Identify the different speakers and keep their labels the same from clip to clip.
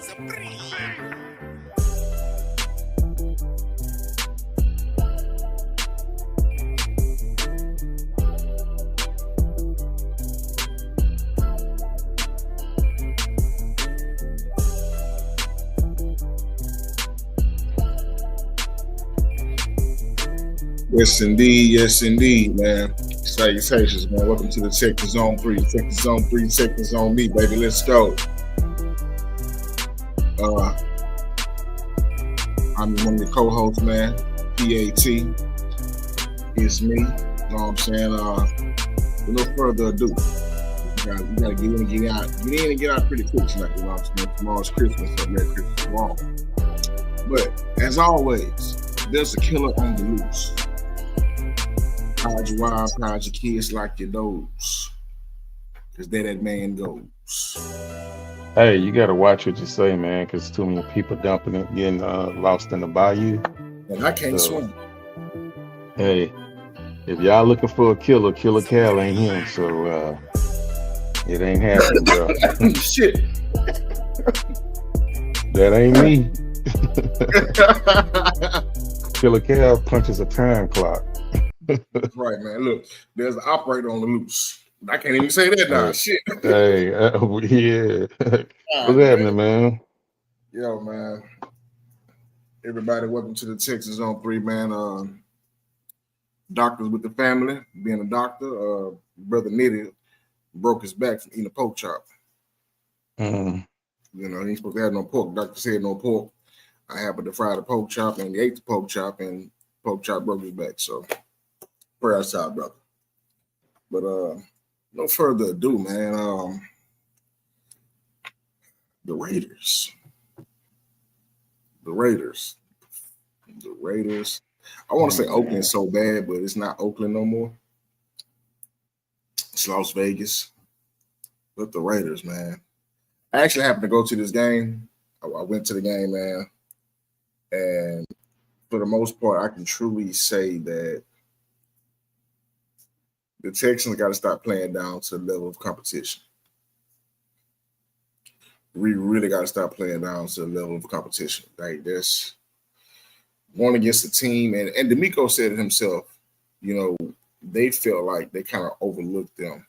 Speaker 1: Yes, indeed, man. Salutations, man. Welcome to the Texas Zone 3. Texas Zone 3, Texas Zone me, baby. Let's go. I'm one of the co-hosts, man. PAT. It's me. You know what I'm saying? With no further ado, you gotta get in and get out. Get in and get out pretty quick tonight, you know what I'm saying? Tomorrow's Christmas, so Merry Christmas tomorrow. But as always, there's a killer on the loose. Hide your wives, hide your kids like your dogs. Because there that man goes.
Speaker 2: Hey, you got to watch what you say, man, because too many people dumping it, getting lost in the bayou.
Speaker 1: And I can't swim.
Speaker 2: Hey, if y'all looking for a killer, Killer Cal ain't him, so it ain't happening, bro.
Speaker 1: Shit.
Speaker 2: That ain't me. Killer Cal punches a time clock.
Speaker 1: Right, man. Look, there's an operator on the loose. I can't even say that now. Shit.
Speaker 2: Hey, yeah. What's happening, man?
Speaker 1: Yo, man. Everybody, welcome to the Texas Zone 3, man. Doctors with the family. Being a doctor, Brother Nitty broke his back from eating a pork chop. You know, he ain't supposed to have no pork. Doctor said no pork. I happened to fry the pork chop, and he ate the pork chop, and pork chop broke his back. So, prayer outside, brother. But no further ado, man. The Raiders. I want to say Oakland so bad, but it's not Oakland no more. It's Las Vegas. But the Raiders, man. I actually happened to go to this game. I went to the game, man. And for the most part, I can truly say that the Texans got to start playing down to the level of competition. We really got to start playing down to the level of competition. Like this, going against the team, and D'Amico said it himself, you know, they felt like they kind of overlooked them.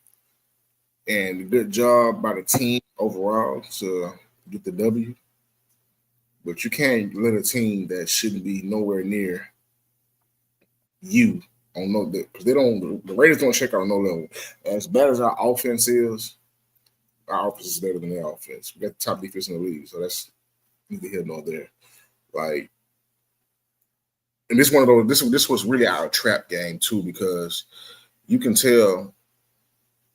Speaker 1: And good job by the team overall to get the W. But you can't let a team that shouldn't be nowhere near you on no, because the Raiders don't check out on no level. As bad as our offense is, our offense is better than their offense. We got the top defense in the league, so that's neither here nor there. Like, and this one of those. This was really our trap game too, because you can tell.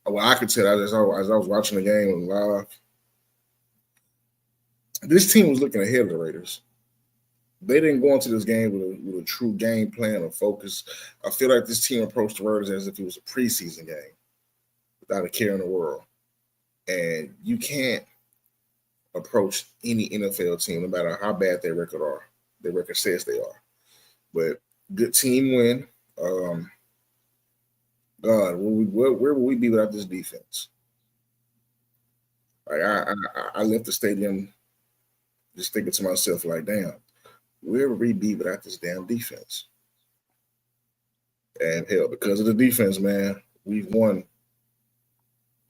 Speaker 1: Well, I could tell as I was watching the game live. This team was looking ahead of the Raiders. They didn't go into this game with a true game plan or focus. I feel like this team approached the Raiders as if it was a preseason game without a care in the world. And you can't approach any NFL team, no matter how bad their record says they are. But good team win. God, where will we be without this defense? Like I left the stadium just thinking to myself, like, damn, where will we be without this damn defense? And hell, because of the defense, man, we've won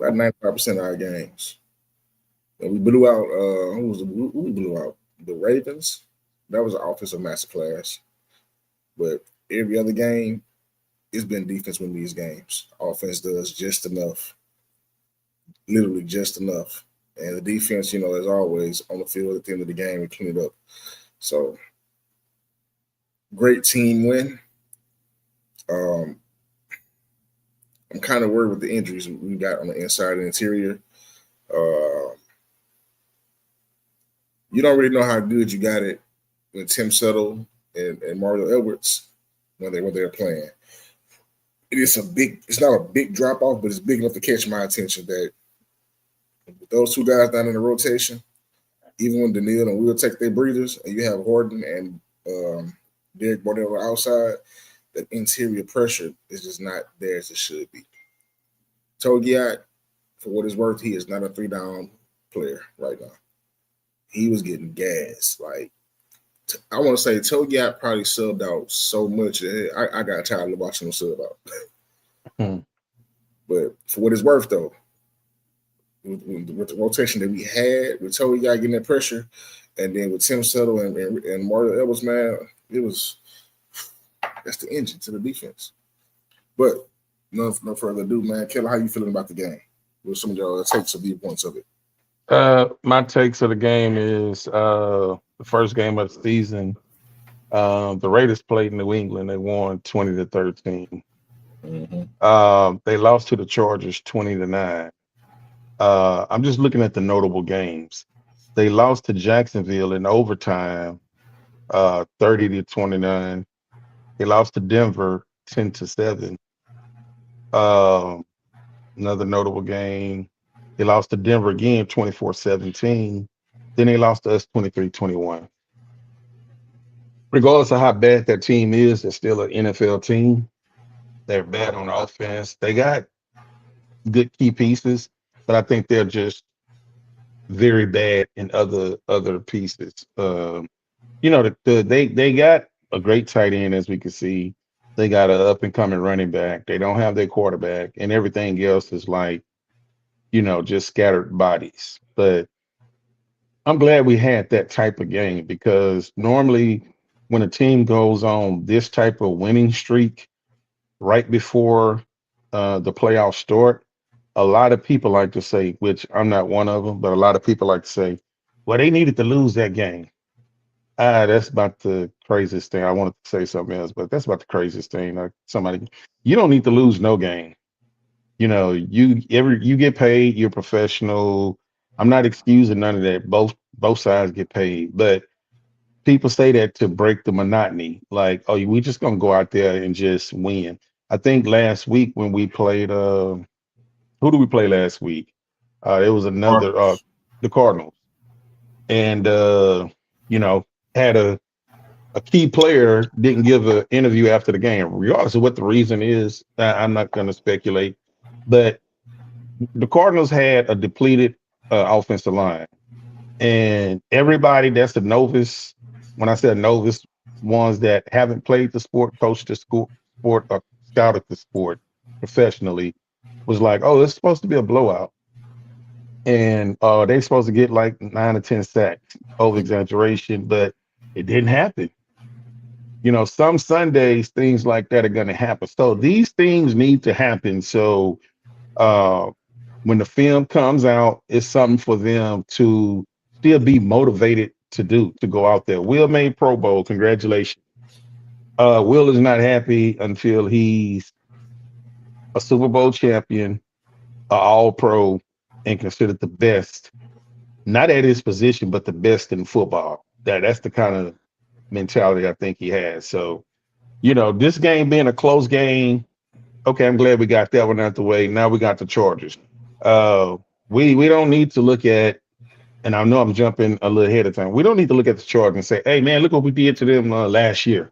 Speaker 1: about 95% of our games. And we blew out who we blew out? The Ravens. That was an offensive masterclass. But every other game, it's been defense winning these games. Offense does just enough. Literally just enough. And the defense, you know, as always, on the field at the end of the game, we clean it up. So, great team win. I'm kind of worried with the injuries we got on the inside and interior. You don't really know how good you got it when Tim Settle and Mario Edwards when they're playing. It's not a big drop off, but it's big enough to catch my attention that with those two guys down in the rotation, even when Daniil and Will take their breathers, and you have Horton and Derek Bordell outside, that interior pressure is just not there as it should be. Togiat, for what it's worth, he is not a 3-down player right now. he was getting gas. Like I want to say, Toe Gap probably subbed out so much. I got tired of watching him sub out. But for what it's worth, though, with the rotation that we had, with Toe Gap getting that pressure, and then with Tim Settle and Mario Edwards, man, it was that's the engine to the defense. But no further ado, man. Keller, how you feeling about the game? What some of your takes or viewpoints of it?
Speaker 2: My takes of the game is the first game of the season. The Raiders played in New England. They won 20-13. They lost to the Chargers 20-9. I'm just looking at the notable games. They lost to Jacksonville in overtime, 30-29. They lost to Denver 10-7. Another notable game. They lost to Denver again 24-17. Then they lost to us 23-21. Regardless of how bad that team is, they're still an NFL team. They're bad on offense. They got good key pieces, but I think they're just very bad in other pieces. They got a great tight end, as we can see. They got an up and coming running back. They don't have their quarterback, and everything else is like, just scattered bodies. But I'm glad we had that type of game, because normally when a team goes on this type of winning streak right before the playoffs start, a lot of people like to say, which I'm not one of them, but a lot of people like to say, well, they needed to lose that game. That's about the craziest thing. I wanted to say something else, but that's about the craziest thing. Like you don't need to lose no game. You get paid, you're professional. I'm not excusing none of that. Both sides get paid, but people say that to break the monotony. Like, oh, we just gonna go out there and just win. I think last week when we played, who did we play last week? It was another the Cardinals, and had a key player didn't give an interview after the game, regardless of what the reason is. I'm not going to speculate, but the Cardinals had a depleted offensive line, and everybody that's a novice, when I said novice, ones that haven't played the sport, coached the sport, or scouted the sport professionally, was like, oh, it's supposed to be a blowout. And they're supposed to get like 9 or 10 sacks, over exaggeration, but it didn't happen. Some Sundays, things like that are going to happen. So these things need to happen. So when the film comes out, it's something for them to still be motivated to do, to go out there. Will made Pro Bowl. Congratulations. Will is not happy until he's a Super Bowl champion, an All-Pro, and considered the best, not at his position, but the best in football. That's the kind of mentality I think he has. So, this game being a close game, okay, I'm glad we got that one out the way. Now we got the Chargers. We don't need to look at, and I know I'm jumping a little ahead of time. We don't need to look at the Chargers and say, hey, man, look what we did to them last year.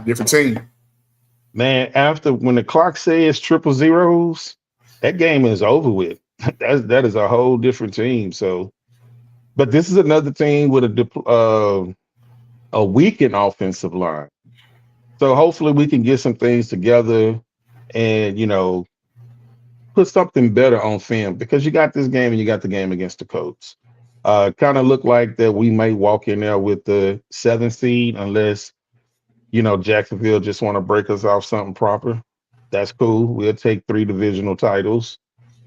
Speaker 1: Different team.
Speaker 2: Man, when the clock says triple zeros, that game is over with. That is a whole different team. So, but this is another team with a weakened offensive line. So hopefully we can get some things together and, put something better on film, because you got this game and you got the game against the Colts. Kind of look like that we may walk in there with the 7th seed, unless, Jacksonville just want to break us off something proper. That's cool. We'll take 3 divisional titles.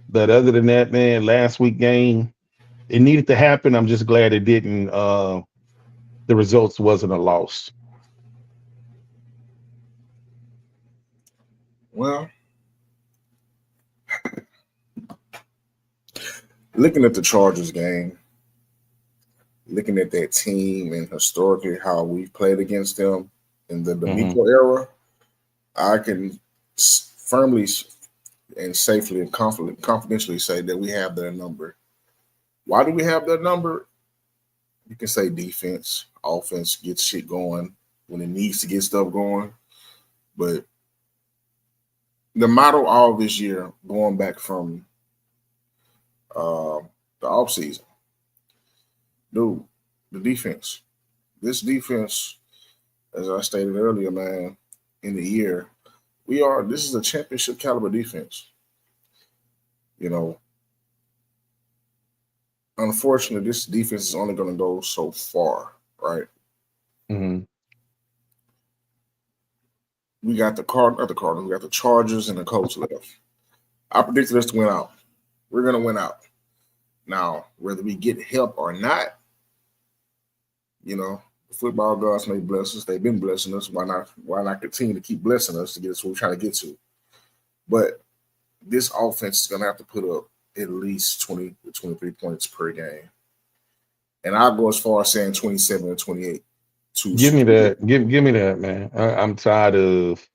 Speaker 2: But other than that, man, last week game, it needed to happen. I'm just glad it didn't. The results wasn't a loss.
Speaker 1: Well, looking at the Chargers game, looking at that team and historically how we've played against them in the D'Amico era, I can firmly and safely and confidentially say that we have their number. Why do we have their number? You can say defense, offense gets shit going when it needs to get stuff going. But the model all this year, going back from the offseason, dude, the defense. This defense, as I stated earlier, man, in the year, this is a championship caliber defense. You know, unfortunately, this defense is only going to go so far, right?
Speaker 2: Mm-hmm.
Speaker 1: We got not the Cardinals, we got the Chargers and the Colts left. I predicted us to win out. We're going to win out. Now, whether we get help or not, you know, the football gods may bless us. They've been blessing us. Why not? Why not continue to keep blessing us to get us what we're trying to get to? But this offense is going to have to put up at least 20 to 23 points per game. And I'll go as far as saying 27 or 28.
Speaker 2: Give me that. Give me that, man. I'm tired of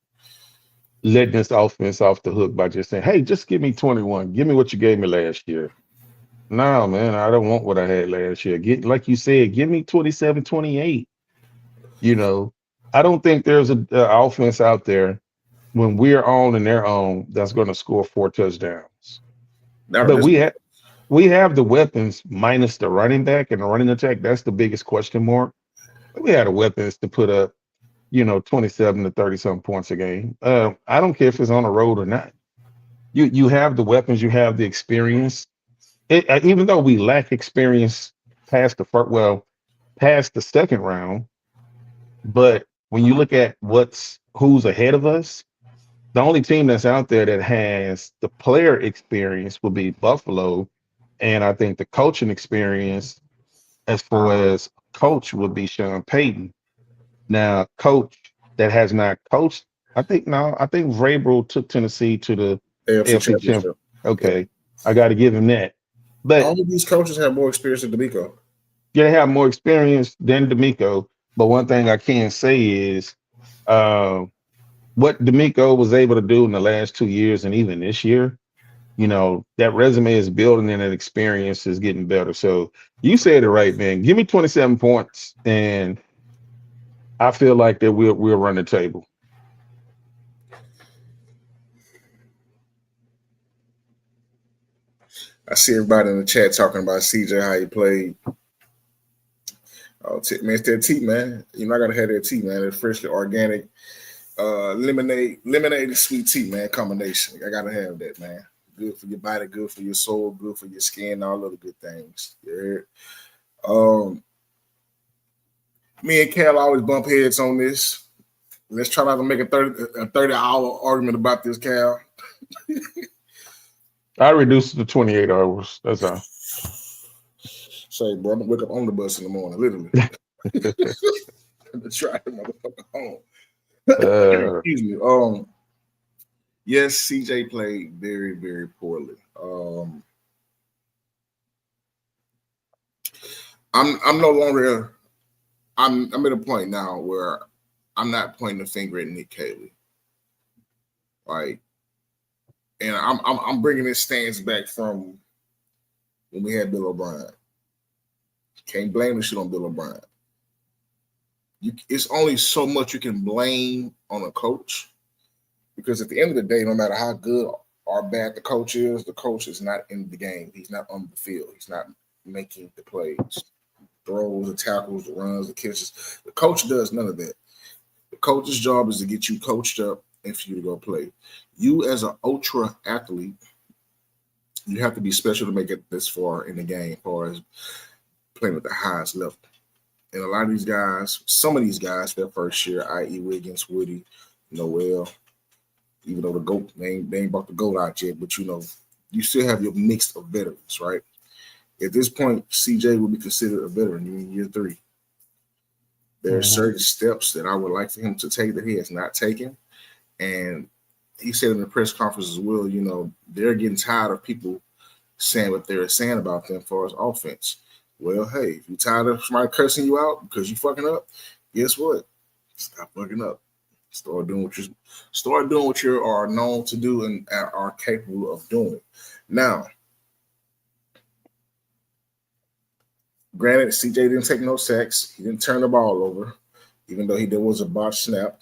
Speaker 2: letting this offense off the hook by just saying, hey, just give me 21. Give me what you gave me last year. No, man, I don't want what I had last year. Like you said, give me 27, 28. You know, I don't think there's an offense out there when we're on and they're on that's going to score 4 touchdowns. But we have the weapons minus the running back and the running attack. That's the biggest question mark. We had the weapons to put up, 27 to 30 something points a game. I don't care if it's on the road or not. You have the weapons, you have the experience. Even though we lack experience past past the second round, but when you look at who's ahead of us, the only team that's out there that has the player experience will be Buffalo, and I think the coaching experience, as far as coach, would be Sean Payton. Now, coach that has not coached, I think Vrabel took Tennessee to the
Speaker 1: AFC
Speaker 2: AFC Championship.
Speaker 1: Championship.
Speaker 2: Okay,
Speaker 1: Yeah.
Speaker 2: I got to give him that. But
Speaker 1: all of these coaches have more experience than D'Amico.
Speaker 2: Yeah, they have more experience than D'Amico. But one thing I can say is what D'Amico was able to do in the last 2 years and even this year, that resume is building and that experience is getting better. So you said it right, man. Give me 27 points, and I feel like that we'll run the table.
Speaker 1: I see everybody in the chat talking about CJ, how he played. Oh, man, it's that tea, man. I gotta have that tea, man. That freshly organic lemonade and sweet tea, man, combination. I gotta have that, man. Good for your body, good for your soul, good for your skin, all other good things. Yeah. Me and Cal always bump heads on this. Let's try not to make a 30-hour argument about this, Cal.
Speaker 2: I reduced it to 28 hours. That's all.
Speaker 1: Say, bro, I'm gonna wake up on the bus in the morning, literally. Try the motherfucker home. Excuse me. Yes, CJ played very, very poorly. I'm no longer. I'm at a point now where I'm not pointing the finger at Nick Cali. Like, and I'm bringing this stance back from when we had Bill O'Brien. Can't blame the shit on Bill O'Brien. It's only so much you can blame on a coach, because at the end of the day, no matter how good or bad the coach is not in the game. He's not on the field. He's not making the plays, throws, the tackles, the runs, the catches. The coach does none of that. The coach's job is to get you coached up and for you to go play. You, as an ultra athlete, you have to be special to make it this far in the game, as far as playing at the highest level. And a lot of these guys, some of these guys, their first year, i.e. Wiggins, Woody, Noel, even though the GOAT, they ain't brought the GOAT out yet, but you still have your mix of veterans, right? At this point, CJ will be considered a veteran in year 3. There are certain steps that I would like for him to take that he has not taken. And he said in the press conference as well, they're getting tired of people saying what they're saying about them as far as offense. Well, hey, if you're tired of somebody cursing you out because you fucking up, guess what? Stop fucking up. Start doing what you are known to do and are capable of doing. Now, granted, CJ didn't take no sacks. He didn't turn the ball over, even though there was a botched snap.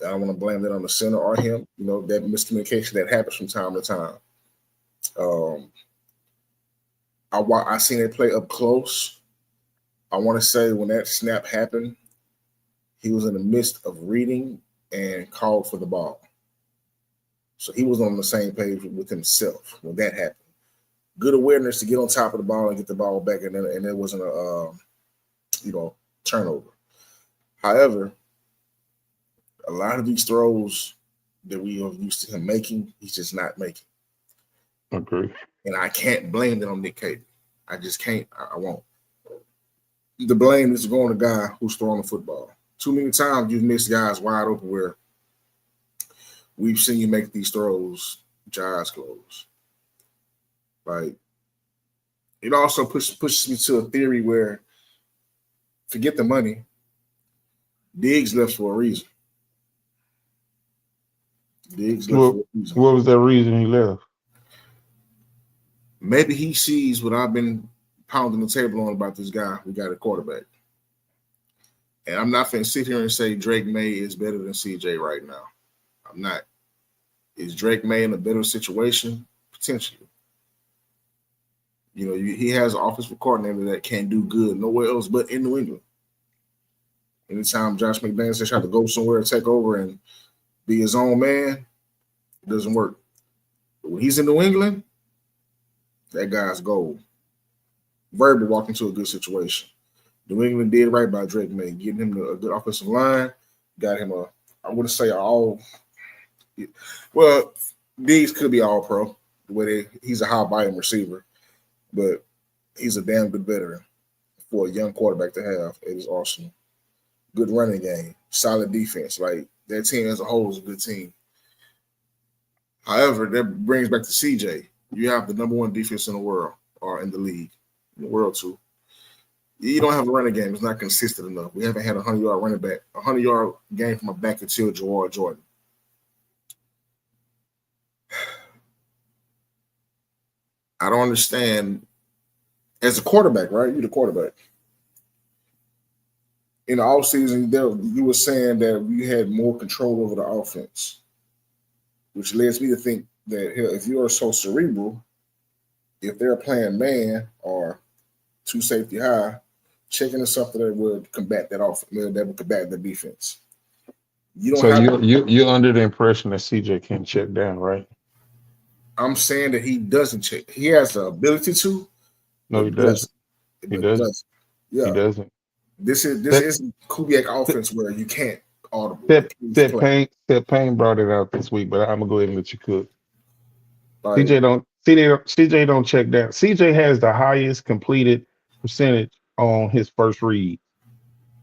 Speaker 1: I don't want to blame that on the center or him. That miscommunication that happens from time to time. I seen it play up close. I want to say when that snap happened, he was in the midst of reading and called for the ball. So he was on the same page with himself when that happened. Good awareness to get on top of the ball and get the ball back, and it wasn't a turnover. However, a lot of these throws that we are used to him making, he's just not making.
Speaker 2: Agree.
Speaker 1: And I can't blame it on Nick Cable. I just can't. I won't. The blame is going to the guy who's throwing the football. Too many times you've missed guys wide open where we've seen you make these throws, your eyes closed. Like, it also pushes me to a theory where, forget the money, Diggs left for a reason.
Speaker 2: What was that reason he left?
Speaker 1: Maybe he sees what I've been pounding the table on about this guy who got a quarterback. And I'm not going to sit here and say Drake May is better than CJ right now. I'm not. Is Drake May in a better situation? Potentially. He has an offensive coordinator that can't do good nowhere else but in New England. Anytime Josh McDaniels has tried to go somewhere and take over and be his own man, it doesn't work. But when he's in New England, that guy's gold. Verbal walked into a good situation. New England did right by Drake May, getting him a good offensive line, got him I wouldn't say all. Well, these could be all pro. The way he's a high volume receiver, but he's a damn good veteran for a young quarterback to have at his arsenal. Good running game, solid defense. Like, that team as a whole is a good team. However, that brings back to CJ. You have the number one defense in the world, or in the league, in the world too. You don't have a running game. It's not consistent enough. We haven't had a 100-yard running back, a 100-yard game from a back until Jawar Jordan. I don't understand. As a quarterback, right? You're the quarterback. In the offseason, you were saying that we had more control over the offense, which leads me to think that if you are so cerebral, if they're playing man or two safety high, checking is something that would combat that offense, that would combat the defense.
Speaker 2: You're under the impression that CJ can check down, right?
Speaker 1: I'm saying that he doesn't check. He has the ability to.
Speaker 2: No, he doesn't. He doesn't.
Speaker 1: Yeah.
Speaker 2: He doesn't.
Speaker 1: This is Kubiak offense where you can't audible.
Speaker 2: That Payne brought it out this week, but I'm gonna go ahead and let you cook.
Speaker 1: Like,
Speaker 2: CJ don't check down. CJ has the highest completed percentage on his first read,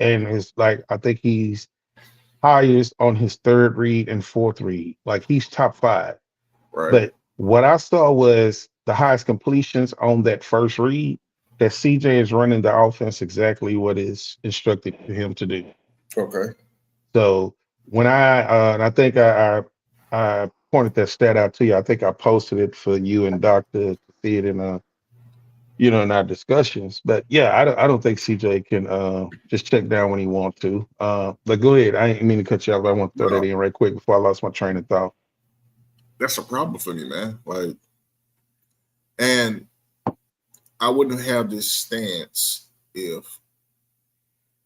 Speaker 2: and it's like I think he's highest on his third read and fourth read. Like, he's top 5.
Speaker 1: right.
Speaker 2: But what I saw was the highest completions on that first read. That CJ is running the offense exactly what is instructed for him to do.
Speaker 1: Okay.
Speaker 2: So when I think I pointed that stat out to you. I think I posted it for you and Doctor to see it in in our discussions. But yeah, I don't think CJ can just check down when he wants to. But go ahead. I ain't mean to cut you off, but I want to throw that in right quick before I lost my train of thought.
Speaker 1: That's a problem for me, man. Like, and I wouldn't have this stance if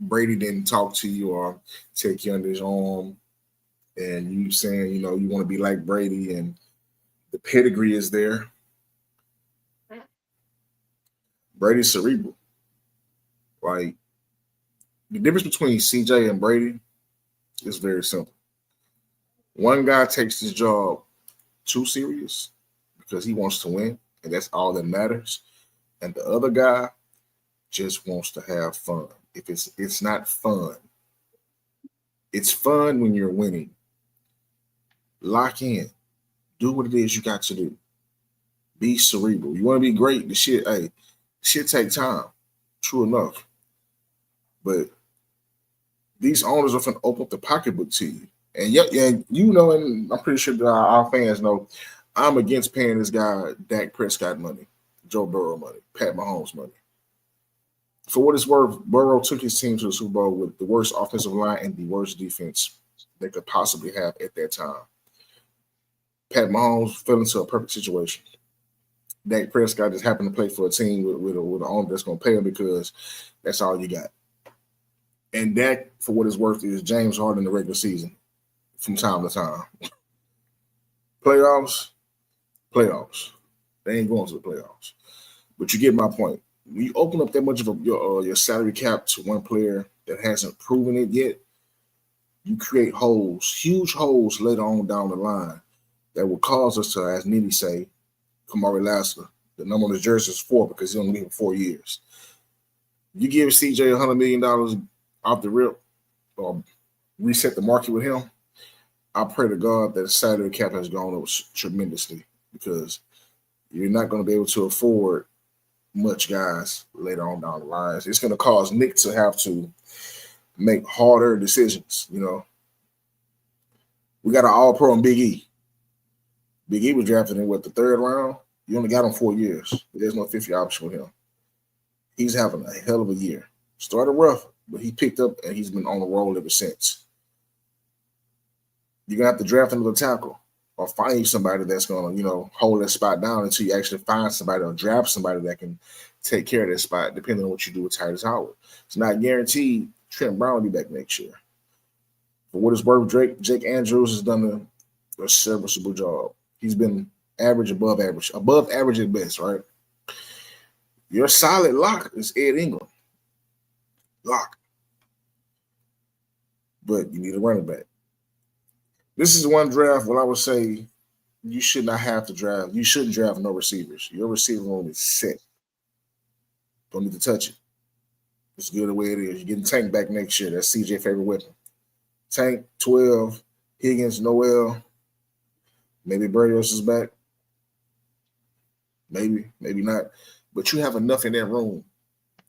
Speaker 1: Brady didn't talk to you or take you under his arm and you saying, you want to be like Brady and the pedigree is there. Brady's cerebral. Like, the difference between CJ and Brady is very simple. One guy takes his job too serious because he wants to win, and that's all that matters. And the other guy just wants to have fun. If it's not fun. It's fun when you're winning. Lock in. Do what it is you got to do. Be cerebral. You want to be great, the shit take time. True enough. But these owners are going to open up the pocketbook to you. And and I'm pretty sure that our fans know, I'm against paying this guy Dak Prescott money, Joe Burrow money, Pat Mahomes money. For what it's worth, Burrow took his team to the Super Bowl with the worst offensive line and the worst defense they could possibly have at that time. Pat Mahomes fell into a perfect situation. Dak Prescott just happened to play for a team with an owner that's going to pay him because that's all you got. And Dak, for what it's worth, is James Harden in the regular season from time to time. Playoffs, playoffs. They ain't going to the playoffs. But you get my point. When you open up that much of your salary cap to one player that hasn't proven it yet, you create holes, huge holes later on down the line that will cause us to, as Nitty say, Kamari Lassiter, the number on his jersey is 4 because he's only leave for 4 years. You give CJ $100 million off the rip or reset the market with him, I pray to God that the salary cap has gone up tremendously because you're not going to be able to afford much guys later on down the lines. It's going to cause Nick to have to make harder decisions. You know, we got an All-Pro in Big E. Big E was drafted in the third round. You only got him 4 years. There's no 50 option with him. He's having a hell of a year. Started rough, but he picked up and he's been on the roll ever since. You're gonna have to draft another tackle or find somebody that's gonna, hold that spot down until you actually find somebody or draft somebody that can take care of that spot, depending on what you do with Titus Howard. It's not guaranteed Trent Brown will be back next year. For what it's worth, Jake Andrews has done a serviceable job. He's been average, above average at best, right? Your solid lock is Ed Ingram. Lock. But you need a running back. This is one draft where I would say you should not have to draft. You shouldn't draft no receivers. Your receiver room is set. Don't need to touch it. It's good the way it is. You're getting Tank back next year. That's CJ favorite weapon. Tank, 12, Higgins, Noel. Maybe Berrios is back. Maybe not. But you have enough in that room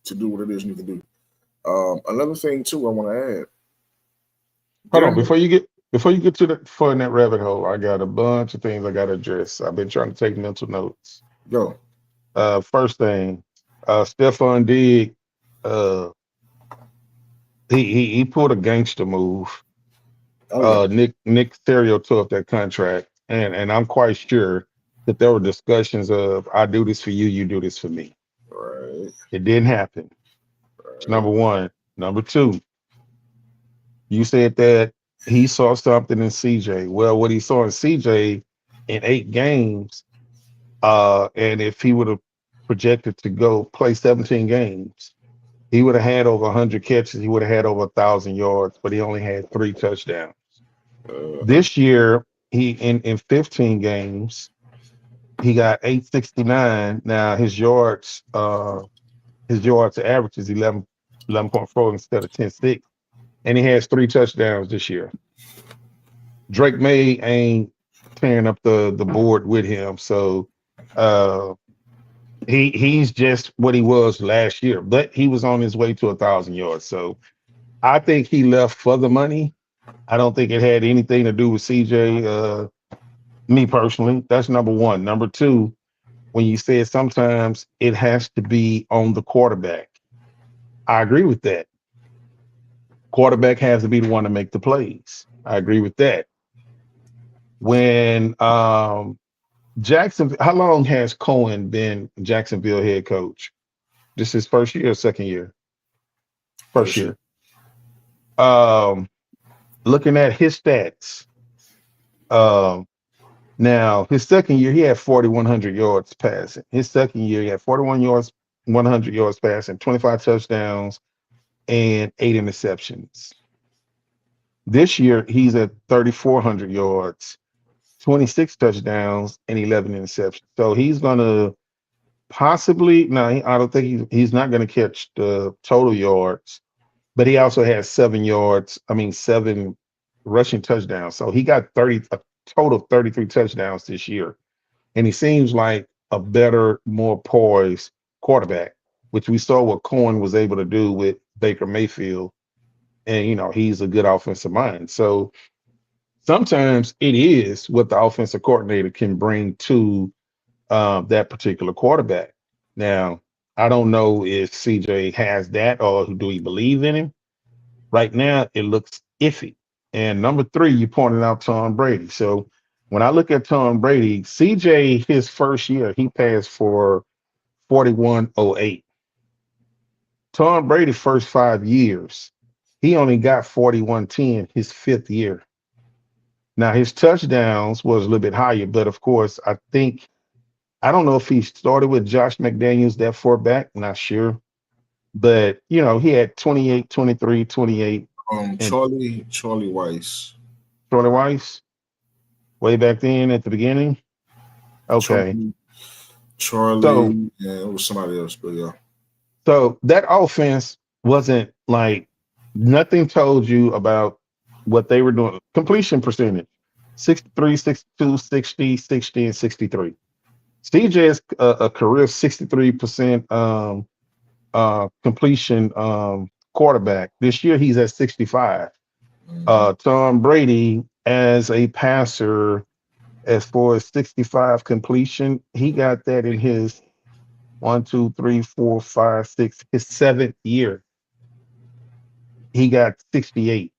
Speaker 1: to do what it is you need to do. Another thing too, I want to add.
Speaker 2: Hold on, before you get to the fun that rabbit hole, I got a bunch of things I got to address. I've been trying to take mental notes.
Speaker 1: Go.
Speaker 2: First thing, Stephon Diggs, he pulled a gangster move.
Speaker 1: Oh, yeah.
Speaker 2: Nick Casario tore up that contract, and I'm quite sure that there were discussions of I do this for you, you do this for me.
Speaker 1: Right.
Speaker 2: It didn't happen. It's number one. Number two, you said that he saw something in CJ. Well, what he saw in CJ in 8 games, and if he would have projected to go play 17 games, he would have had over 100 catches. He would have had over 1,000 yards, but he only had 3 touchdowns. This year, he in 15 games, he got 869. Now his yards average is 11.4 instead of 10.6, and he has 3 touchdowns this year. Drake May ain't tearing up the board with him, so he's just what he was last year, but he was on his way to 1,000 yards. So I think he left for the money. I don't think it had anything to do with CJ. Me personally, that's number one. Number two, when you said sometimes it has to be on the quarterback, I agree with that. Quarterback has to be the one to make the plays. I agree with that. When Jackson, how long has Cohen been Jacksonville head coach? This is his first year or second year? First year. Looking at his stats, now his second year he had 4,100 yards passing. His second year he had 41 yards, 100 yards passing, 25 touchdowns, and 8 interceptions. This year he's at 3,400 yards, 26 touchdowns, and 11 interceptions. So he's gonna possibly no, I don't think he's not gonna catch the total yards, but he also has 7 rushing touchdowns. So he got a total of 33 touchdowns this year. And he seems like a better, more poised quarterback, which we saw what Cohen was able to do with Baker Mayfield. And, he's a good offensive mind. So sometimes it is what the offensive coordinator can bring to that particular quarterback. Now, I don't know if CJ has that or do we believe in him. Right now, it looks iffy. And number 3, you pointed out Tom Brady. So when I look at Tom Brady, CJ, his first year, he passed for 4108. Tom Brady, first 5 years, he only got 4110 his fifth year. Now his touchdowns was a little bit higher, but of course, I don't know if he started with Josh McDaniels that far back, not sure. But he had 28, 23, 28, and
Speaker 1: Charlie Weiss.
Speaker 2: Charlie Weiss way back then at the beginning. Okay.
Speaker 1: Charlie,
Speaker 2: So
Speaker 1: Charlie, yeah, it was somebody else, but yeah.
Speaker 2: so that offense wasn't like nothing told you about what they were doing. Completion percentage 63, 62, 60, 60, and 63. CJ's a career 63% completion quarterback. This year he's at 65.
Speaker 1: Mm-hmm.
Speaker 2: Tom Brady as a passer, as far as 65 completion, he got that in his one, two, three, four, five, six, his seventh year. He got 68.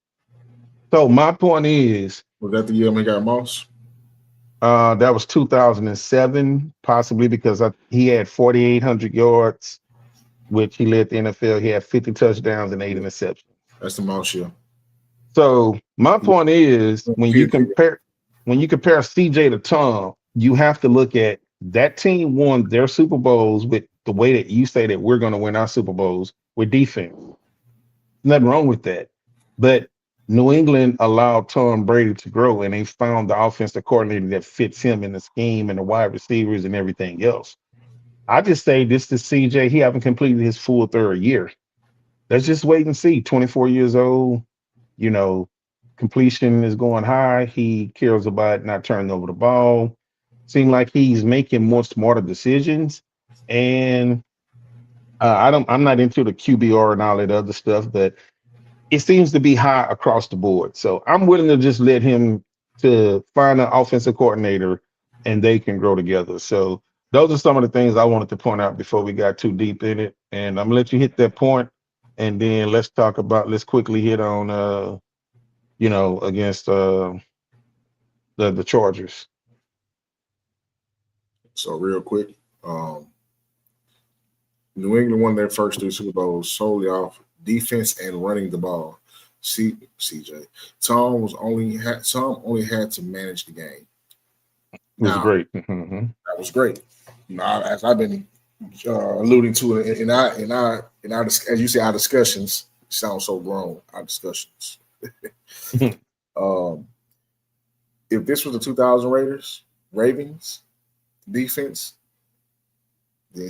Speaker 2: So my point is,
Speaker 1: Was that the year when he got Moss?
Speaker 2: that was 2007, possibly because he had 4,800 yards, which he led the NFL. He had 50 touchdowns and eight
Speaker 1: Yeah,
Speaker 2: interceptions.
Speaker 1: that's the Moss year.
Speaker 2: So my
Speaker 1: Yeah.
Speaker 2: point is, when you compare CJ to Tom, you have to look at that team won their Super Bowls with the way that you say that we're going to win our Super Bowls with defense. Nothing wrong with that. But New England allowed Tom Brady to grow, and they found the offensive coordinator that fits him in the scheme and the wide receivers and everything else. I just say this to CJ, he haven't completed his full third year. Let's just wait and see. 24 years old, you know, completion is going high. He cares about not turning over the ball. Seem like he's making more smarter decisions. And I'm not into the QBR and all that other stuff, but it seems to be high across the board. So I'm willing to just let him to find an offensive coordinator and they can grow together. So those are some of the things I wanted to point out before we got too deep in it. And I'm gonna let you hit that point, and then let's quickly hit on against the Chargers.
Speaker 1: So real quick, um, New England won their first three Super Bowls solely off defense and running the ball. CJ Tom only had to manage the game.
Speaker 2: It was
Speaker 1: Now
Speaker 2: great. Mm-hmm.
Speaker 1: that was great. Now, as I've been alluding to in our as you say, our discussions sound so grown. Our discussions. Um, if this was the 2000 Ravens defense, then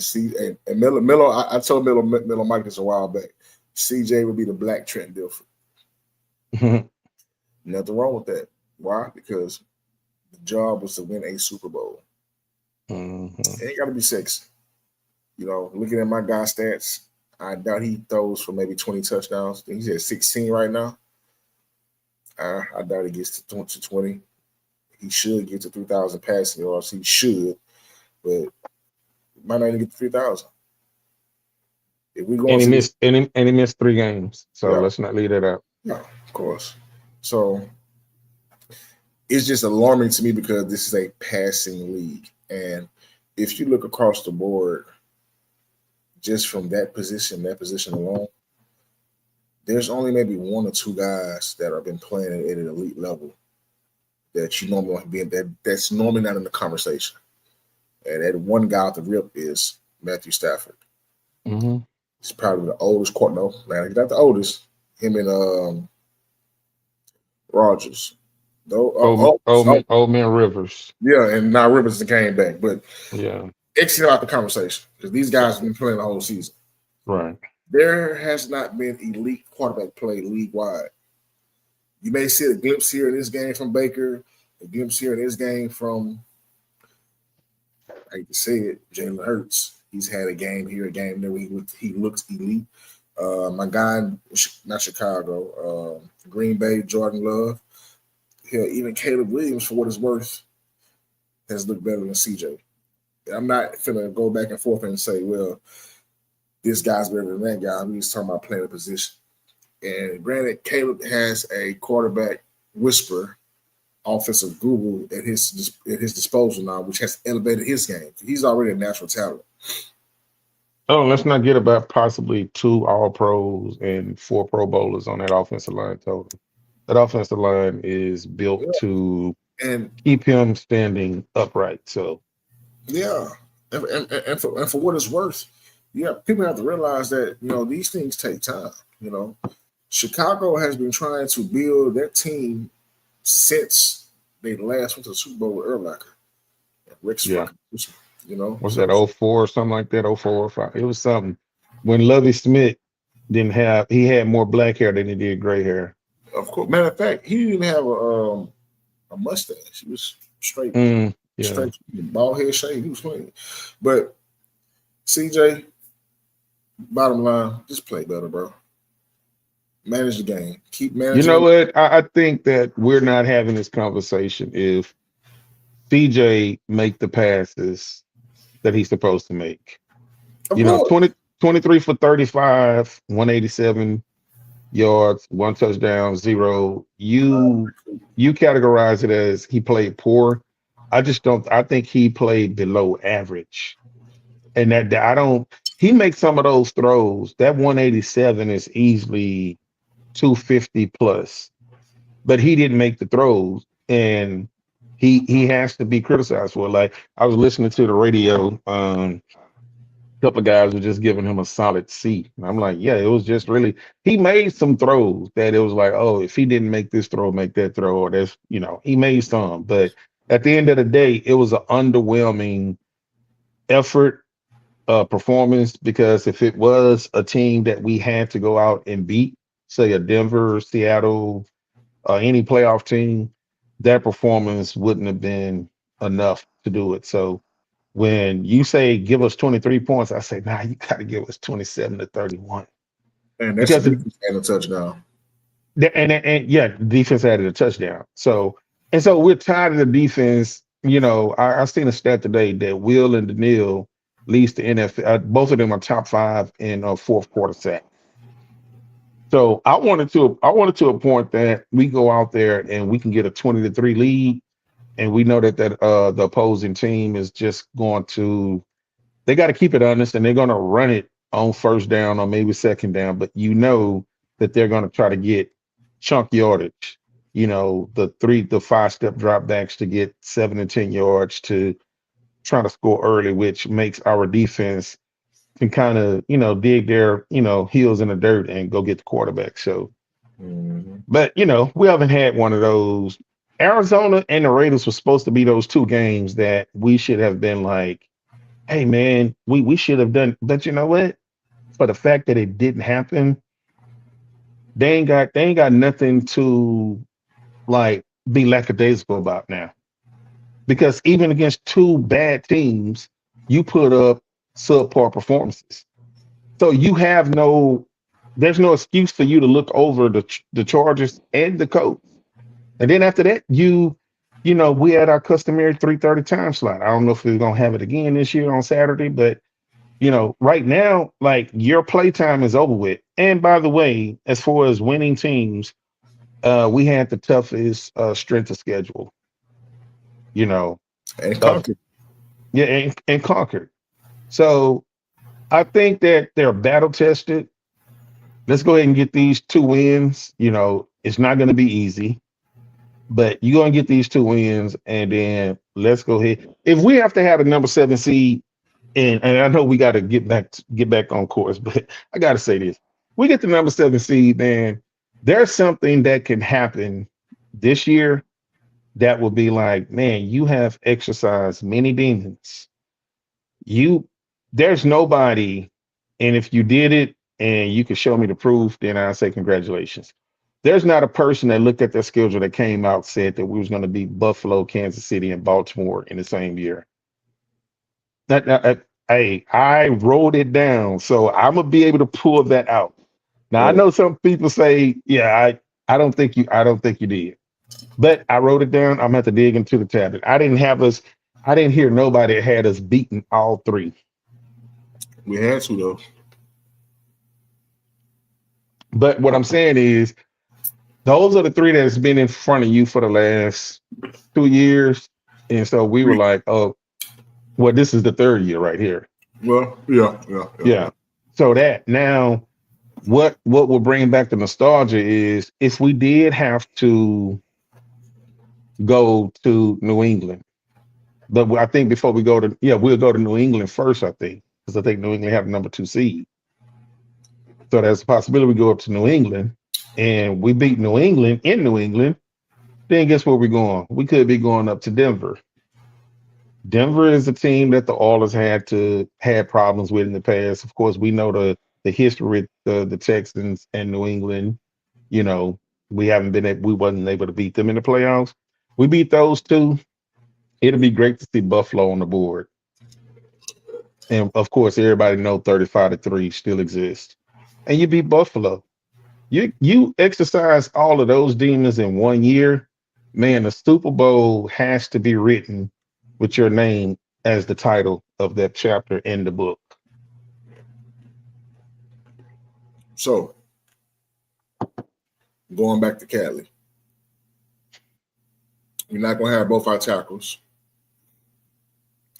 Speaker 1: and Miller, I told Miller Mike this a while back. CJ would be the black Trent Dilfer. Nothing wrong with that. Why? Because the job was to win a Super Bowl.
Speaker 2: Mm-hmm.
Speaker 1: It ain't got to be sexy. Looking at my guy stats, I doubt he throws for maybe 20 touchdowns. He's at 16 right now. I doubt he gets to 20. He should get to 3,000 passing yards. He should, but might not even get to 3,000. If we go
Speaker 2: And he
Speaker 1: to this,
Speaker 2: missed and he missed 3 games. So
Speaker 1: yeah,
Speaker 2: let's not leave that out.
Speaker 1: yeah, of course. So it's just alarming to me because this is a passing league, and if you look across the board, just from that position alone, there's only maybe one or two guys that have been playing at an elite level that you normally want to be in, that's normally not in the conversation. And that one guy at the rip is Matthew Stafford.
Speaker 2: Mm-hmm.
Speaker 1: He's probably the oldest quarterback. No, man, he's not the oldest. Him and Rogers. Though,
Speaker 2: Old man Rivers.
Speaker 1: yeah, and now Rivers came back, but
Speaker 2: Yeah.
Speaker 1: exit out the conversation because these guys have been playing the whole season.
Speaker 2: Right.
Speaker 1: There has not been elite quarterback play league wide. You may see a glimpse here in this game from Baker, a glimpse here in this game from, I hate to say it, Jalen Hurts. He's had a game here, a game there where he looks elite. My guy, not Chicago, Green Bay, Jordan Love. Hell, even Caleb Williams, for what it's worth, has looked better than CJ. I'm not finna go back and forth and say, well, this guy's better than that guy. We just talking about playing a position. And granted, Caleb has a quarterback whisper offensive guru at his disposal now, which has elevated his game. He's already a natural talent.
Speaker 2: Oh, let's not get about possibly 2 All-Pros and 4 Pro Bowlers on that offensive line total. That offensive line is built
Speaker 1: Yeah.
Speaker 2: to
Speaker 1: And
Speaker 2: keep him standing upright. So
Speaker 1: yeah, and for what it's worth, yeah, people have to realize that these things take time. You know, Chicago has been trying to build their team since they last went to the Super Bowl with Urlacher, Rex
Speaker 2: yeah,
Speaker 1: fucking,
Speaker 2: was that
Speaker 1: so
Speaker 2: oh 04 or something like that? Oh 04 or 05. It was something when Lovie Smith he had more black hair than he did gray hair.
Speaker 1: of course, matter of fact, he didn't even have a mustache. He was straight,
Speaker 2: Yeah.
Speaker 1: bald head shave. He was clean, but CJ, bottom line, just play better, bro. Manage the game. Keep
Speaker 2: You
Speaker 1: managing
Speaker 2: know
Speaker 1: it.
Speaker 2: what? I think that we're not having this conversation if CJ make the passes that he's supposed to make.
Speaker 1: Of
Speaker 2: You know,
Speaker 1: course.
Speaker 2: 23 for 35, 187 yards, 1 touchdown, 0. You categorize it as he played poor. I just don't. I think he played below average, and that I don't. He makes some of those throws. That 187 is easily 250 plus, but he didn't make the throws, and he has to be criticized for it. Like I was listening to the radio. Couple of guys were just giving him a solid C. And I'm like, yeah, it was just really he made some throws that it was like, oh, if he didn't make this throw, make that throw, or that's he made some. But at the end of the day, it was an underwhelming effort, performance, because if it was a team that we had to go out and beat, say a Denver, Seattle, any playoff team, that performance wouldn't have been enough to do it. So when you say give us 23 points, I say, nah, you got to give us 27 to 31.
Speaker 1: And that's the
Speaker 2: Because,
Speaker 1: defense and a touchdown.
Speaker 2: and yeah, defense added a touchdown. So, and so we're tired of the defense. I seen a stat today that Will and Daniil leads the NFL. Both of them are top 5 in fourth quarter sack. So I wanted to a point that we go out there and we can get a 20-3 lead, and we know that the opposing team is just going to they got to keep it honest, and they're going to run it on first down or maybe second down, but that they're going to try to get chunk yardage, the 5 step drop backs to get 7 and 10 yards to try to score early, which makes our defense can kind of, dig their, heels in the dirt and go get the quarterback. So,
Speaker 1: Mhm.
Speaker 2: but, we haven't had one of those. Arizona and the Raiders were supposed to be those 2 games that we should have been like, hey man, we should have done, but you know what? For the fact that it didn't happen, they ain't got nothing to like be lackadaisical about now. Because even against 2 bad teams, you put up subpar performances. So there's no excuse for you to look over the Chargers and the Colts. And then after that, we had our customary 3:30 time slot. I don't know if we're gonna have it again this year on Saturday, but right now, like your playtime is over with. And by the way, as far as winning teams, we had the toughest strength of schedule, you know,
Speaker 1: And
Speaker 2: of
Speaker 1: conquer.
Speaker 2: yeah, and conquered. So I think that they're battle tested. Let's go ahead and get these 2 wins. It's not going to be easy, but you're going to get these 2 wins, and then let's go ahead. If we have to have a number 7 seed, and I know we got to get back on course, but I got to say this: we get the number 7 seed, man. There's something that can happen this year that will be like, man, you have exercised many demons. You, there's nobody, and if you did it and you can show me the proof, then I say congratulations. There's not a person that looked at their schedule that came out said that we was going to beat Buffalo, Kansas City, and Baltimore in the same year. Hey, I wrote it down, so I'm gonna be able to pull that out. Now I
Speaker 1: Oh,
Speaker 2: know some people say, yeah, I don't think you did, but I wrote it down. I'm gonna have to dig into the tablet. I didn't hear nobody had us beating all 3.
Speaker 1: we had to though.
Speaker 2: But what I'm saying is, Those are the three that's been in front of you for the last 2 years. And so we were like, oh, well, this is the third year right here.
Speaker 1: Well, yeah.
Speaker 2: Yeah. So that now what will bring back the nostalgia is if we did have to go to New England. But I think before we go to, we'll go to New England first, I think, because I think New England have the number 2 seed. So there's a possibility we go up to New England and we beat New England in New England. Then guess where we're going? We could be going up to Denver. Denver is a team that the Oilers had problems with in the past. Of course, we know the history with the Texans and New England. You know, we wasn't able to beat them in the playoffs. We beat those two. It'll be great to see Buffalo on the board. And of course, everybody know 35-3 still exists. And you beat Buffalo. You exercise all of those demons in 1 year, man. The Super Bowl has to be written with your name as the title of that chapter in the book.
Speaker 1: So going back to Cali, we're not gonna have both our tackles.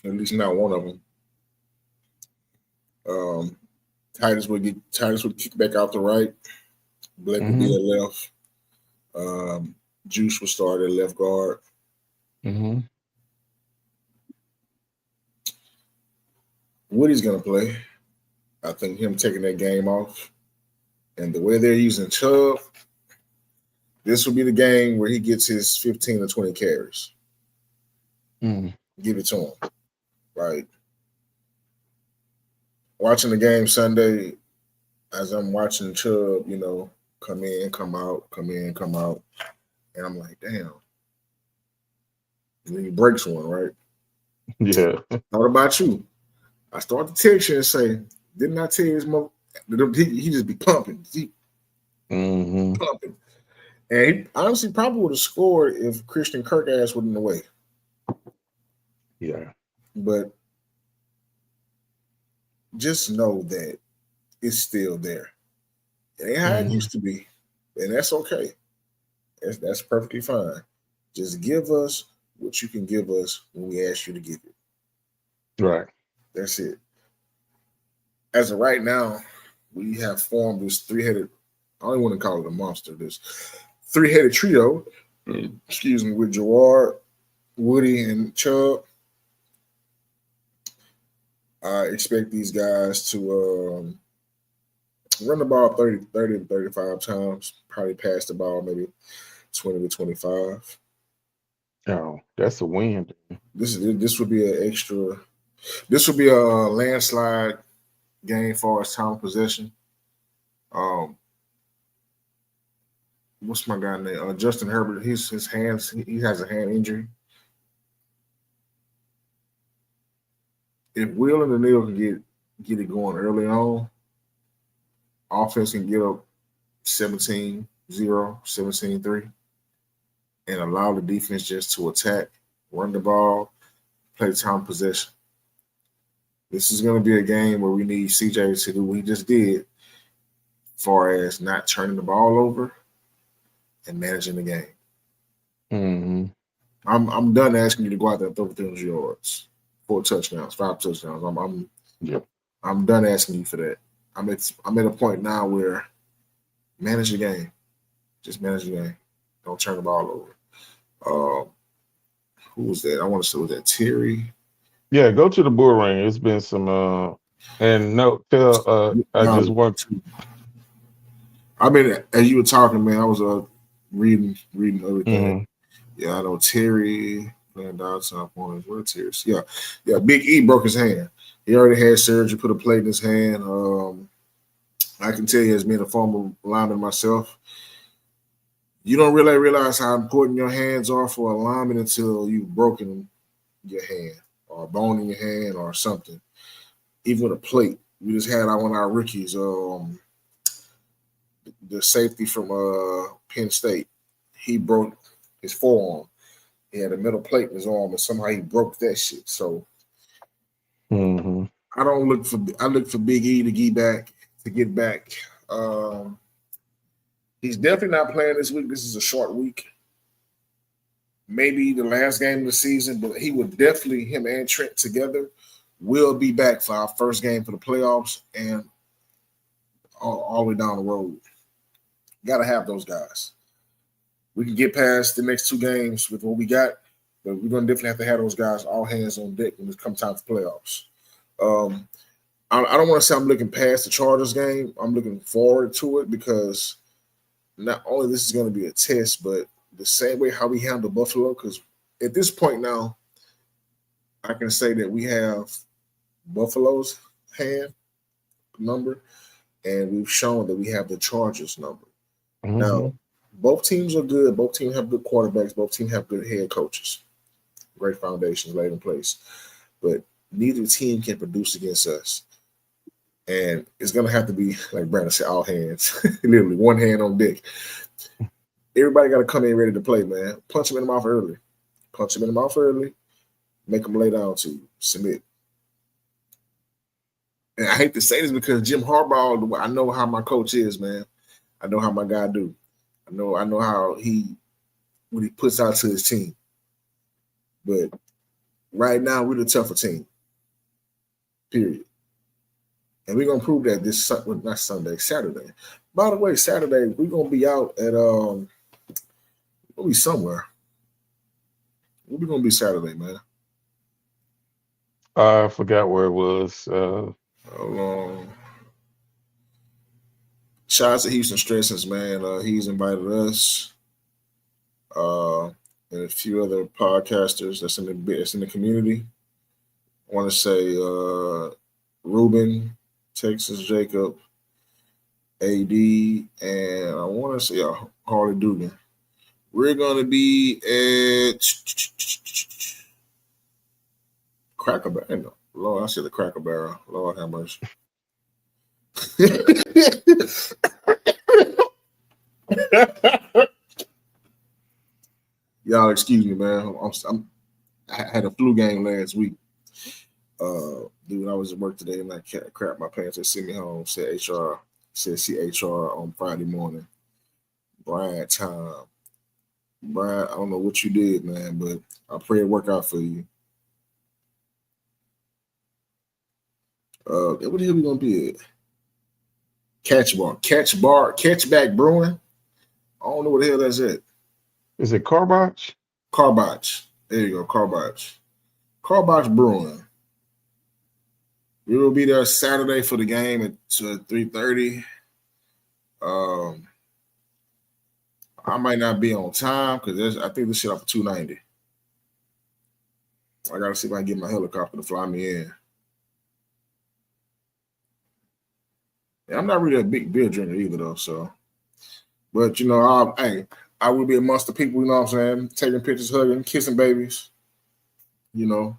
Speaker 1: At least not one of them. Titus would kick back out the right. Blake would be at left. Juice would start at left guard. Woody's gonna play. I think him taking that game off, and the way they're using Chubb, this will be the game where he gets his 15 to 20 carries. Give it to him. Like watching the game Sunday, as I'm watching Chubb, come in, come out, come in, come out, and I'm like, damn. And then he breaks one, right?
Speaker 2: Yeah.
Speaker 1: What about you? I start to text you and say, didn't I tell you his mother? He just be pumping. Pumping. And he honestly probably would have scored if Christian Kirk ass wasn't in the way.
Speaker 2: Yeah.
Speaker 1: But just know that it's still there. It ain't how it used to be. And that's okay. That's perfectly fine. Just give us what you can give us when we ask you to give it.
Speaker 2: Right.
Speaker 1: That's it. As of right now, we have formed this three-headed, I don't want to call it a monster, this three-headed trio, with Gerard, Woody, and Chubb. I expect these guys to run the ball 30 to 35 times, probably pass the ball maybe 20 to 25.
Speaker 2: Oh, that's a win.
Speaker 1: This would be an extra. This would be a landslide game for us time of possession. What's my guy name? Justin Herbert. His hands. He has a hand injury. If Will and Daniil can get it going early on, offense can get up 17-0, 17-3, and allow the defense just to attack, run the ball, play time possession. This is going to be a game where we need CJ to do what he just did, as far as not turning the ball over and managing the game. I'm done asking you to go out there and throw for 300 yards, 4 touchdowns, 5 touchdowns. I'm done asking you for that. I'm at a point now where manage the game. Just manage the game. Don't turn the ball over. Who was that? I want to say, was that Terry?
Speaker 2: Yeah, go to the bull ring. It's been some and no tell I just want to.
Speaker 1: I mean, as you were talking, man, I was reading everything. Yeah, I know Terry playing outside corners. Where Terry? Yeah. Big E broke his hand. He already had surgery, put a plate in his hand. I can tell you, as being a former lineman myself, you don't really realize how important your hands are for a lineman until you've broken your hand or a bone in your hand or something. Even with a plate. We just had one of our rookies, the safety from Penn State. He broke his forearm. He had a metal plate in his arm, and somehow he broke that shit. So I look for Big E to get back. He's definitely not playing this week. This is a short week. Maybe the last game of the season, but he would definitely, him and Trent together, will be back for our first game for the playoffs and all the way down the road. Got to have those guys. We can get past the next two games with what we got, but we're going to definitely have to have those guys all hands on deck when it comes time for playoffs. I don't want to say I'm looking past the Chargers game. I'm looking forward to it because not only this is going to be a test, but the same way how we handle Buffalo, because at this point now, I can say that we have Buffalo's hand number, and we've shown that we have the Chargers number. Mm-hmm. Now, both teams are good. Both teams have good quarterbacks. Both teams have good head coaches. Great foundations laid in place. But neither team can produce against us. And it's going to have to be, like Brandon said, all hands. Literally, one hand on deck. Everybody got to come in ready to play, man. Punch them in the mouth early. Punch them in the mouth early. Make them lay down to you. Submit. And I hate to say this because Jim Harbaugh, I know how my coach is, man. I know how my guy do. I know how what he puts out to his team. But right now, we're the tougher team. Period. And we're going to prove that not Sunday, Saturday. By the way, Saturday, we're going to be out at, we'll be somewhere. Where we going to be Saturday, man?
Speaker 2: I forgot where it was.
Speaker 1: Hold on. Shout out to Houston Stressings, man. He's invited us and a few other podcasters that's in the community. I want to say Ruben, Texas Jacob, AD, and I want to say Harley Dugan. We're going to be at Cracker Barrel. No, Lord, I said the Cracker Barrel. Lord have mercy. Y'all excuse me, man. I had a flu game last week. Dude, I was at work today and I crap my pants. They sent me home. Said see HR on Friday morning. Brian, time. Brian, I don't know what you did, man, but I pray it work out for you. What the hell we gonna be at? Catchback Brewing. I don't know what the hell that's at.
Speaker 2: Is it Carbach?
Speaker 1: Carbach. There you go, Carbach. Carbach Brewing. We will be there Saturday for the game at 3:30. I might not be on time because I think this shit off for $290. I gotta see if I can get my helicopter to fly me in. Yeah, I'm not really a big beer drinker either, though. So, but you know, I will be amongst the people. You know what I'm saying? Taking pictures, hugging, kissing babies. You know,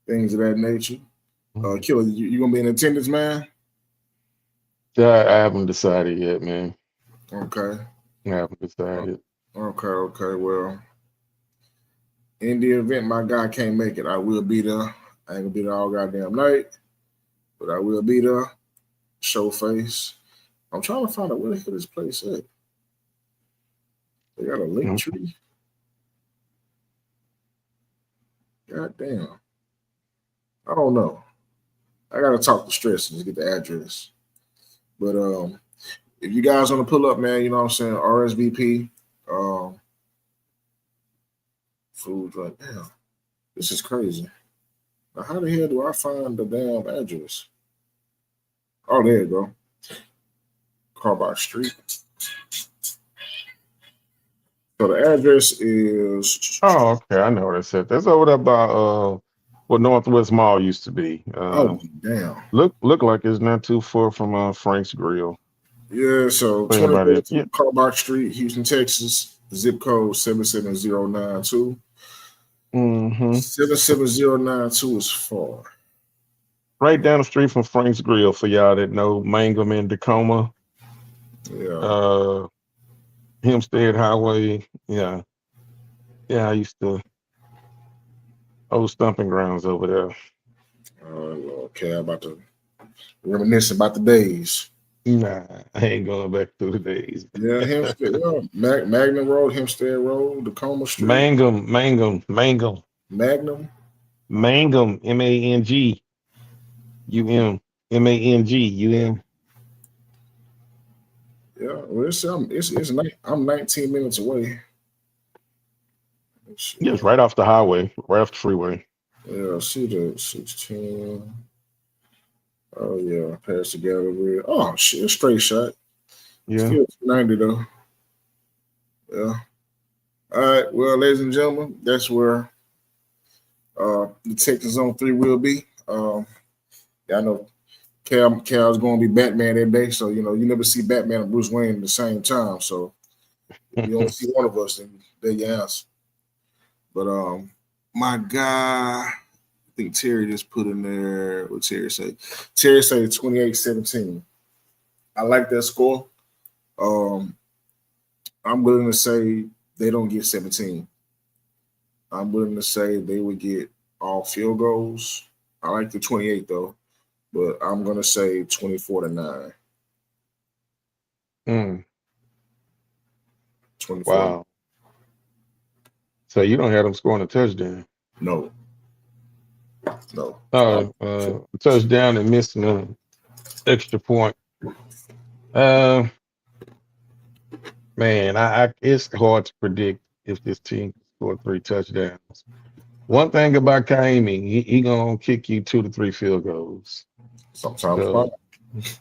Speaker 1: things of that nature. Killer, you gonna be in attendance, man?
Speaker 2: Yeah, I haven't decided yet, man.
Speaker 1: Okay.
Speaker 2: I haven't decided.
Speaker 1: Okay. Well, in the event my guy can't make it, I will be there. I ain't gonna be there all goddamn night, but I will be there. Show face. I'm trying to find out where the hell this place at. They got a link tree. God damn. I don't know. I gotta talk to Stress and get the address. But if you guys want to pull up, man, you know what I'm saying, RSVP, food right now. This is crazy. Now, how the hell do I find the damn address? Oh, there you go. Carbach Street. So the address is.
Speaker 2: Oh, okay. I know what I said. That's over there by what Northwest Mall used to be.
Speaker 1: Oh, damn.
Speaker 2: Look like it's not too far from Frank's Grill.
Speaker 1: Yeah, so 2032 Carbach Street, Houston, Texas, zip code 77092. 77092 is far.
Speaker 2: Right down the street from Frank's Grill for y'all that know Mangum and Tacoma.
Speaker 1: Yeah.
Speaker 2: Hempstead Highway. Yeah. Yeah, I used to old stomping grounds over there.
Speaker 1: Okay, I'm about to reminisce about the days.
Speaker 2: Nah, I ain't going back through the days.
Speaker 1: Yeah, Hempstead, yeah. Magnum Road, Hempstead Road, Tacoma Street,
Speaker 2: Mangum,
Speaker 1: Magnum.
Speaker 2: Mangum, MANGUM, MANGUM.
Speaker 1: Yeah, well, I'm 19 minutes away. Let's
Speaker 2: Yeah, it's
Speaker 1: see.
Speaker 2: right off the highway, right off the freeway.
Speaker 1: Yeah, I see the 16. Oh yeah, past the gallery. Oh shit, straight shot.
Speaker 2: Yeah,
Speaker 1: Still 90 though. Yeah. All right. Well, ladies and gentlemen, that's where the Texans on 3 will be. Yeah, I know Cal's going to be Batman that day, so you never see Batman and Bruce Wayne at the same time. So if you only see one of us, then there you answer. But my guy, I think Terry just put in there. What Terry say? Terry say 28-17. I like that score. Um, I'm willing to say they don't get 17. I'm willing to say they would get all field goals. I like the 28 though, but I'm gonna say 24-9.
Speaker 2: mm,
Speaker 1: 24.
Speaker 2: wow. So you don't have them scoring a touchdown.
Speaker 1: No, no.
Speaker 2: Touchdown and missing an extra point. Uh, man, I it's hard to predict if this team can score 3 touchdowns. One thing about Kaimi, he gonna kick you 2 to 3 field goals.
Speaker 1: Sometimes five.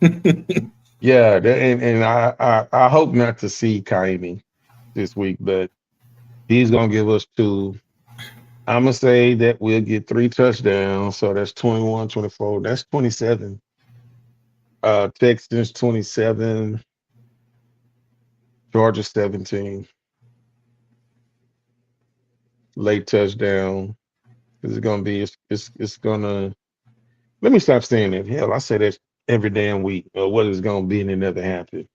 Speaker 2: So yeah, and I hope not to see Kaimi this week, but he's gonna give us two. I'm gonna say that we'll get 3 touchdowns, so that's 21, 24. That's 27. Texans 27, Georgia 17. Late touchdown. It's gonna be it's gonna let me stop saying that. Hell, I say that every damn week. What is gonna be and it never happened.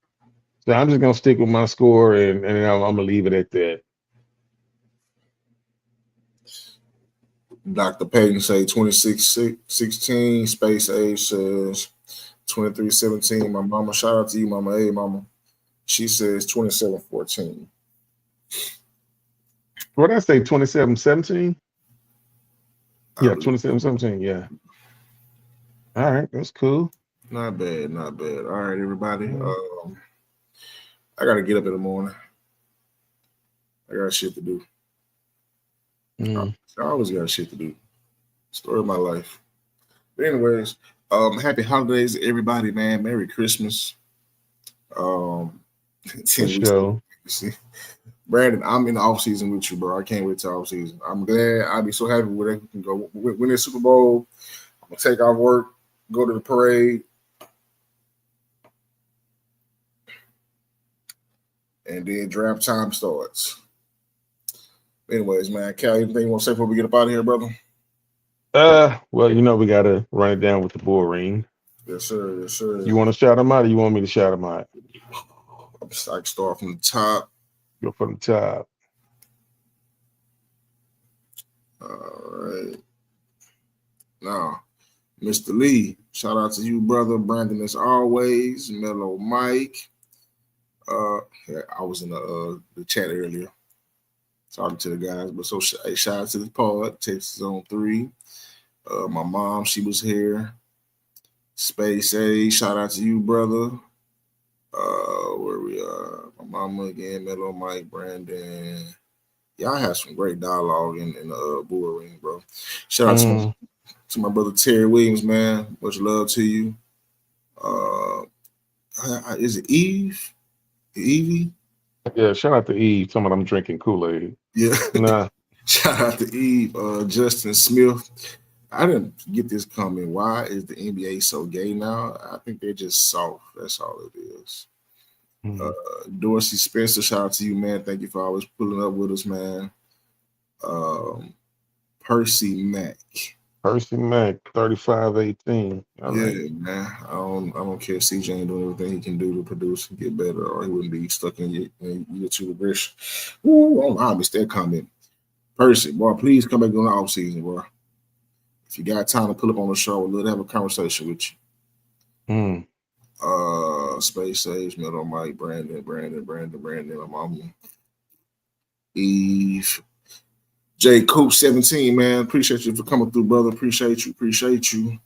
Speaker 2: So I'm just gonna stick with my score and I'm gonna leave it at that.
Speaker 1: Dr. Payton say 26-16. Space Age says 23-17. My mama, shout out to you, mama. Hey, mama. She says 27-14.
Speaker 2: What did I say? 27-17?
Speaker 1: I
Speaker 2: Yeah,
Speaker 1: believe.
Speaker 2: 27-17. Yeah. All right, that's cool.
Speaker 1: Not bad, not bad. All right, everybody.
Speaker 2: Mm.
Speaker 1: I gotta get up in the morning. I got shit to do.
Speaker 2: Mm.
Speaker 1: I always got shit to do. Story of my life. But anyways, happy holidays, everybody, man. Merry Christmas. Um,
Speaker 2: For
Speaker 1: 10 weeks.
Speaker 2: sure.
Speaker 1: See, Brandon, I'm in the off season with you, bro. I can't wait till off season. I'm glad. I'll be so happy when they can go win the Super Bowl. I'm gonna take off work, go to the parade, and then draft time starts. Anyways, man, Cal, anything you want to say before we get up out of here, brother?
Speaker 2: Well, we gotta run it down with the bull ring.
Speaker 1: Yes, sir. Yes, sir.
Speaker 2: You want to shout them out, or you want me to shout them out?
Speaker 1: I can start from the top.
Speaker 2: Go from the top.
Speaker 1: All right. Now, Mr. Lee, shout out to you, brother. Brandon, as always. Mellow Mike. Yeah, I was in the chat earlier talking to the guys, but so shout out to the pod. Texas on 3. My mom, she was here. Space A, shout out to you, brother. Where we are? My mama again, Mellow Mike, Brandon. Y'all have some great dialogue in the bull ring, bro. Shout out to my brother Terry Williams, man. Much love to you. Is it Eve? Evie?
Speaker 2: Yeah, shout out to Eve. Some of them drinking Kool-Aid.
Speaker 1: Yeah.
Speaker 2: Nah.
Speaker 1: Shout out to Eve. Justin Smith. I didn't get this coming. Why is the NBA so gay now? I think they're just soft. That's all it is. Dorsey Spencer, shout out to you, man. Thank you for always pulling up with us, man. Percy Mack.
Speaker 2: Percy Mack, 35-18. All
Speaker 1: Yeah,
Speaker 2: right.
Speaker 1: man. I don't care if CJ ain't doing everything he can do to produce and get better, or he wouldn't be stuck in YouTube regression. Ooh, I missed that comment. Percy, boy, please come back during the off season, bro. If you got time to pull up on the show, we'd love to have a conversation with you. Space Sage, Middle Mike, Brandon, my mama, Eve, J Coop 17, man. Appreciate you for coming through, brother. Appreciate you.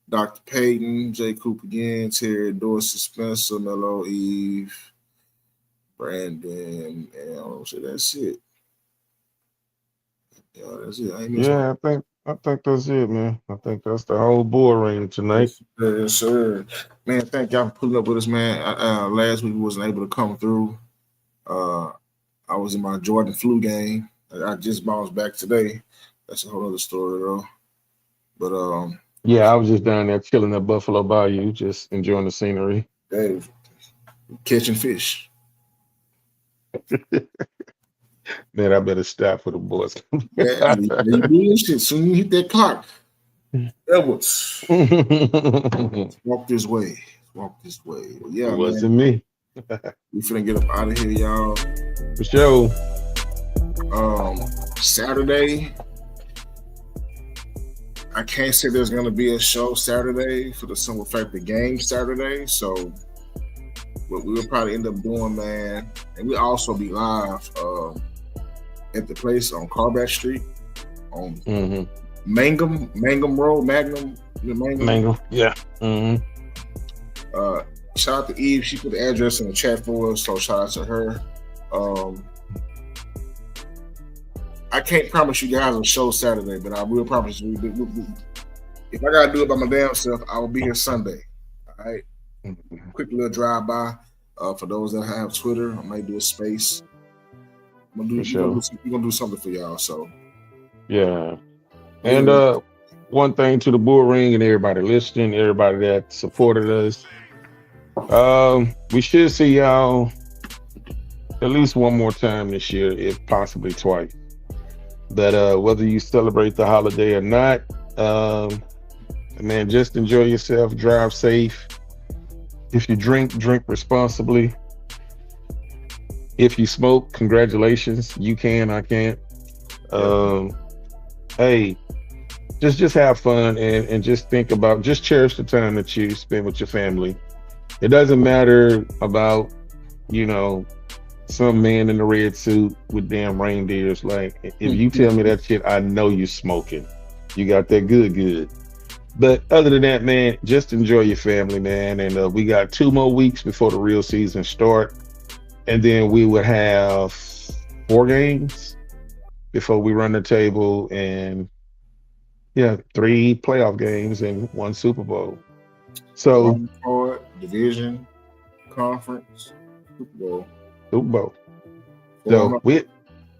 Speaker 1: Dr. Payton, J Coop again, Terry, Dorsey, Spencer, Mello, Eve, Brandon, and so that's it. Yeah, that's it.
Speaker 2: I think that's it, man. I think that's the whole board ring tonight.
Speaker 1: Yes, sir. Man, thank y'all for pulling up with us, man. Last week we wasn't able to come through. I was in my Jordan flu game. I just bounced back today. That's a whole other story, though. But
Speaker 2: yeah, I was just down there chilling at Buffalo Bayou, just enjoying the scenery.
Speaker 1: Dave, catching fish.
Speaker 2: Man, I better stop for the boys.
Speaker 1: Man, you bullshit. Soon you hit that clock. Edwards. Walk this way. Yeah,
Speaker 2: it wasn't me.
Speaker 1: We finna get up out of here, y'all.
Speaker 2: For sure.
Speaker 1: Saturday. I can't say there's gonna be a show Saturday for the simple fact the game Saturday. So what we'll probably end up doing, man, and we'll also be live at the place on Carback Street on Mangum Road, Mangum.
Speaker 2: Yeah.
Speaker 1: Shout out to Eve. She put the address in the chat for us, so shout out to her. I can't promise you guys a show Saturday, but I will promise you if I gotta do it by my damn self, I will be here Sunday. All right. Quick little drive by. For those that have Twitter, I might do a space. We're gonna do something for y'all. So
Speaker 2: yeah. And one thing to the bull ring and everybody listening, everybody that supported us. We should see y'all at least one more time this year, if possibly twice. But whether you celebrate the holiday or not, man, just enjoy yourself, drive safe. If you drink responsibly. If you smoke, congratulations. You can, I can't. Hey, just have fun and just think about, just cherish the time that you spend with your family. It doesn't matter about, some man in a red suit with damn reindeers. Like, if you tell me that shit, I know you're smoking. You got that good. But other than that, man, just enjoy your family, man. And we got 2 more weeks before the real season start. And then we would have 4 games before we run the table, and 3 playoff games and 1 Super Bowl. So
Speaker 1: division, conference, Super
Speaker 2: Bowl. So we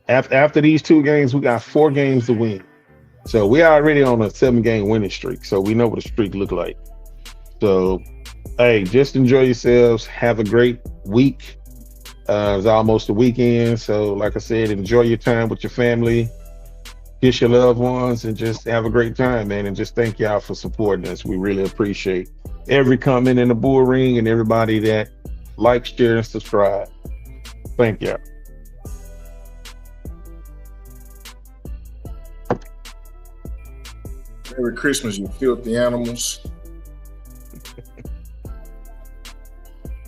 Speaker 2: after these 2 games, we got 4 games to win. So we already on a 7-game winning streak. So we know what a streak look like. So hey, just enjoy yourselves. Have a great week. It's almost the weekend, so like I said, enjoy your time with your family, kiss your loved ones, and just have a great time, man. And just thank y'all for supporting us. We really appreciate every comment in the bull ring and everybody that likes, share, and subscribe. Thank y'all.
Speaker 1: Merry Christmas, you filthy animals.